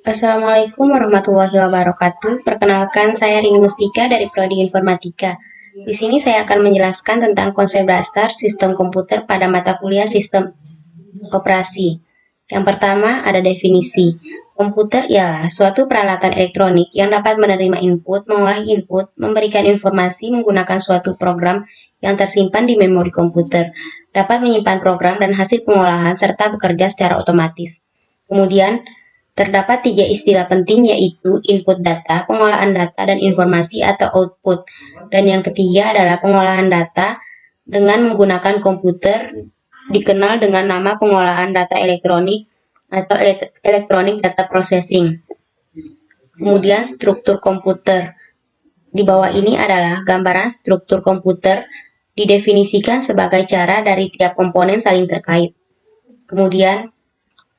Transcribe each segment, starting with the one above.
Assalamualaikum warahmatullahi wabarakatuh. Perkenalkan, saya Rini Mustika dari Prodi Informatika. Di sini saya akan menjelaskan tentang konsep dasar sistem komputer pada mata kuliah sistem operasi. Yang pertama ada definisi. Komputer ialah suatu peralatan elektronik yang dapat menerima input, mengolah input, memberikan informasi menggunakan suatu program yang tersimpan di memori komputer, dapat menyimpan program dan hasil pengolahan serta bekerja secara otomatis. Kemudian, terdapat tiga istilah penting yaitu input data, pengolahan data, dan informasi atau output. Dan yang ketiga adalah pengolahan data dengan menggunakan komputer dikenal dengan nama pengolahan data elektronik atau electronic data processing. Kemudian struktur komputer. Di bawah ini adalah gambaran struktur komputer didefinisikan sebagai cara dari tiap komponen saling terkait. Kemudian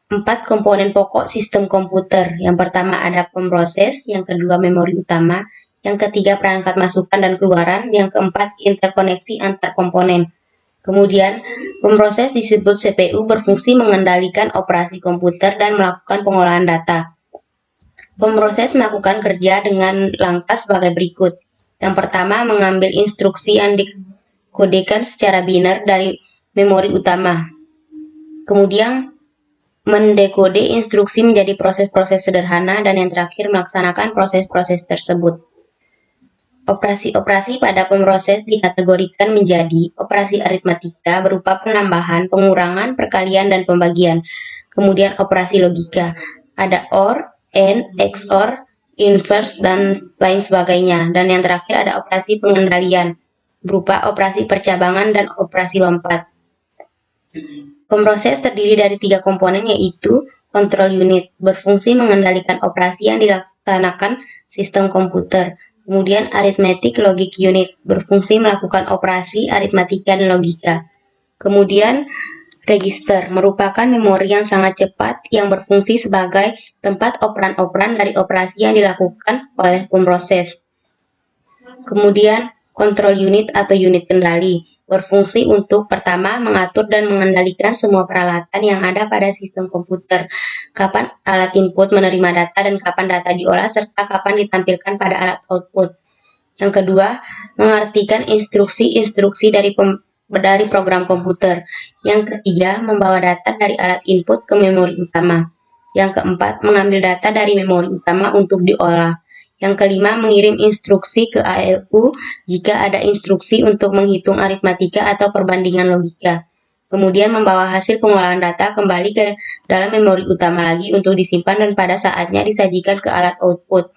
4 komponen pokok sistem komputer. Yang pertama ada pemroses, yang kedua memori utama, yang ketiga perangkat masukan dan keluaran, yang keempat interkoneksi antar komponen. Kemudian, pemroses disebut CPU berfungsi mengendalikan operasi komputer dan melakukan pengolahan data. Pemroses melakukan kerja dengan langkah sebagai berikut. Yang pertama, mengambil instruksi yang dikodekan secara biner dari memori utama. Kemudian, mendekode instruksi menjadi proses-proses sederhana, dan yang terakhir melaksanakan proses-proses tersebut. Operasi-operasi pada pemroses dikategorikan menjadi operasi aritmatika berupa penambahan, pengurangan, perkalian, dan pembagian. Kemudian operasi logika, ada OR, AND, XOR, inverse, dan lain sebagainya. Dan yang terakhir ada operasi pengendalian berupa operasi percabangan dan operasi lompat. Pemroses terdiri dari 3 komponen yaitu control unit, berfungsi mengendalikan operasi yang dilaksanakan sistem komputer. Kemudian arithmetic logic unit, berfungsi melakukan operasi aritmatika dan logika. Kemudian register, merupakan memori yang sangat cepat yang berfungsi sebagai tempat operan-operan dari operasi yang dilakukan oleh pemroses. Kemudian control unit atau unit kendali, berfungsi untuk pertama mengatur dan mengendalikan semua peralatan yang ada pada sistem komputer, kapan alat input menerima data dan kapan data diolah serta kapan ditampilkan pada alat output. Yang kedua, mengartikan instruksi-instruksi dari program komputer. Yang ketiga, membawa data dari alat input ke memori utama. Yang keempat, mengambil data dari memori utama untuk diolah. Yang kelima, mengirim instruksi ke ALU jika ada instruksi untuk menghitung aritmatika atau perbandingan logika. Kemudian membawa hasil pengolahan data kembali ke dalam memori utama lagi untuk disimpan dan pada saatnya disajikan ke alat output.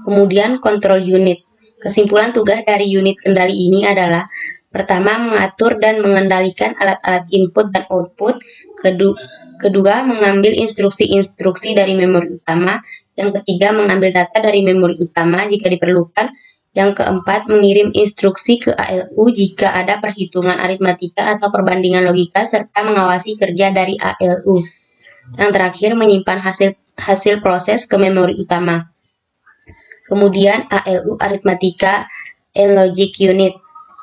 Kemudian control unit. Kesimpulan tugas dari unit kendali ini adalah pertama, mengatur dan mengendalikan alat-alat input dan output. Kedua, mengambil instruksi-instruksi dari memori utama. Yang ketiga, mengambil data dari memori utama jika diperlukan. Yang keempat, mengirim instruksi ke ALU jika ada perhitungan aritmatika atau perbandingan logika serta mengawasi kerja dari ALU. Yang terakhir, menyimpan hasil proses ke memori utama. Kemudian ALU aritmatika and logic unit.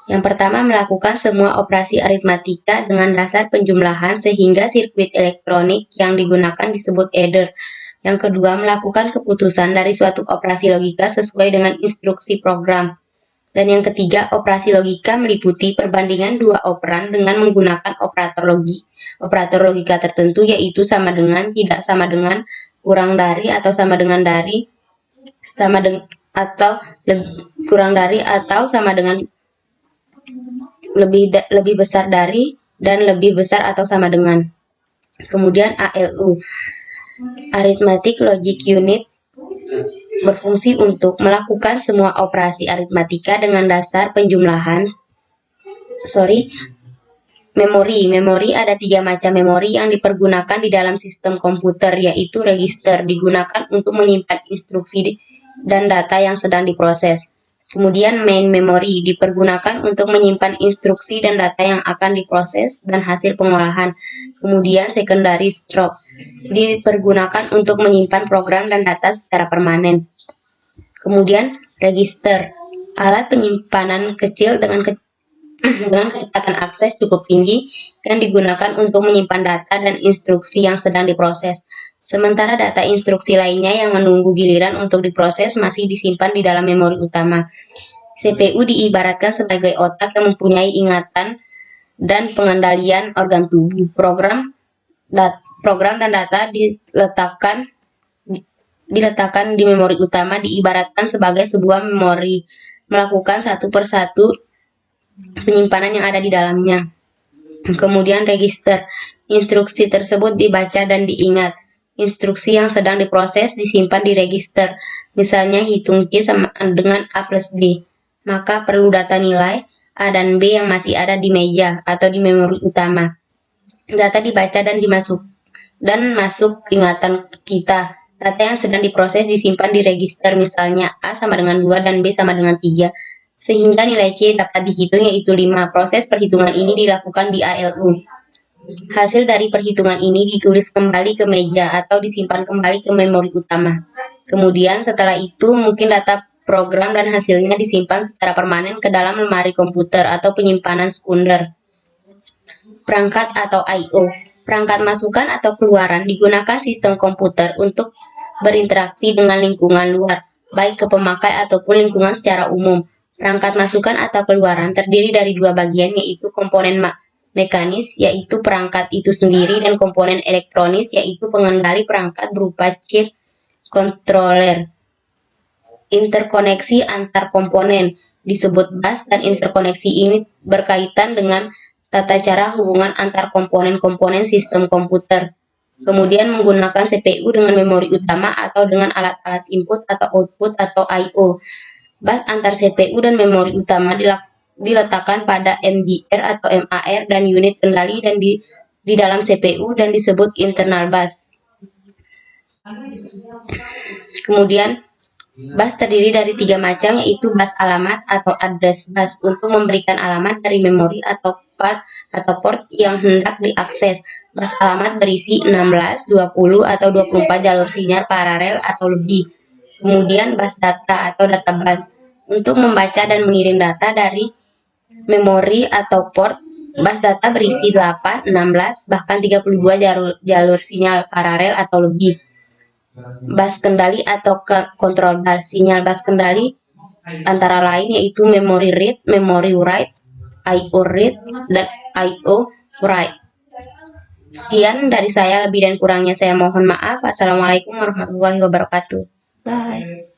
Yang pertama, melakukan semua operasi aritmatika dengan dasar penjumlahan sehingga sirkuit elektronik yang digunakan disebut adder. Yang kedua, melakukan keputusan dari suatu operasi logika sesuai dengan instruksi program. Dan yang ketiga, operasi logika meliputi perbandingan dua operan dengan menggunakan operator logika tertentu yaitu sama dengan, tidak sama dengan, kurang dari atau sama dengan dari, kurang dari atau sama dengan, lebih besar dari, dan lebih besar atau sama dengan. Kemudian ALU, Arithmetic Logic Unit, berfungsi untuk melakukan semua operasi aritmatika dengan dasar penjumlahan. Memori ada 3 macam memori yang dipergunakan di dalam sistem komputer, yaitu register, digunakan untuk menyimpan instruksi dan data yang sedang diproses. Kemudian main memory dipergunakan untuk menyimpan instruksi dan data yang akan diproses dan hasil pengolahan. Kemudian secondary stroke dipergunakan untuk menyimpan program dan data secara permanen. Kemudian register, alat penyimpanan kecil dengan dengan kecepatan akses cukup tinggi yang digunakan untuk menyimpan data dan instruksi yang sedang diproses. Sementara data instruksi lainnya yang menunggu giliran untuk diproses masih disimpan di dalam memori utama. CPU diibaratkan sebagai otak yang mempunyai ingatan dan pengendalian organ tubuh. Program dan data diletakkan di memori utama diibaratkan sebagai sebuah memori, melakukan satu persatu penyimpanan yang ada di dalamnya. Kemudian register. Instruksi tersebut dibaca dan diingat. Instruksi yang sedang diproses disimpan di register. Misalnya hitung Q sama dengan A plus D. Maka perlu data nilai A dan B yang masih ada di meja atau di memori utama. Data dibaca dan masuk ingatan kita. Data yang sedang diproses disimpan di register, misalnya A sama dengan 2 dan B sama dengan 3. Sehingga nilai C dapat dihitung yaitu 5. Proses perhitungan ini dilakukan di ALU. Hasil dari perhitungan ini ditulis kembali ke meja atau disimpan kembali ke memori utama. Kemudian setelah itu mungkin data program dan hasilnya disimpan secara permanen ke dalam lemari komputer atau penyimpanan sekunder. Perangkat atau I/O. Perangkat masukan atau keluaran digunakan sistem komputer untuk berinteraksi dengan lingkungan luar, baik ke pemakai ataupun lingkungan secara umum. Perangkat masukan atau keluaran terdiri dari dua bagian, yaitu komponen mekanis, yaitu perangkat itu sendiri, dan komponen elektronis, yaitu pengendali perangkat berupa chip, controller. Interkoneksi antar komponen disebut bus, dan interkoneksi ini berkaitan dengan tata cara hubungan antar komponen-komponen sistem komputer. Kemudian menggunakan CPU dengan memori utama atau dengan alat-alat input atau output atau I/O. Bus antar CPU dan memori utama diletakkan pada MGR atau MAR dan unit kendali dan di dalam CPU dan disebut internal bus. Kemudian bus terdiri dari 3 macam, yaitu bus alamat atau address bus untuk memberikan alamat dari memori atau port yang hendak diakses. Bus alamat berisi 16, 20 atau 24 jalur sinyal paralel atau lebih. Kemudian bus data atau data bus untuk membaca dan mengirim data dari memori atau port. Bus data berisi 8, 16, bahkan 32 jalur sinyal paralel atau lebih. Bus kendali atau control bus. Sinyal bus kendali antara lain yaitu memory read, memory write, I/O read, dan I/O write. Sekian dari saya, lebih dan kurangnya saya mohon maaf. Assalamualaikum warahmatullahi wabarakatuh. Bye.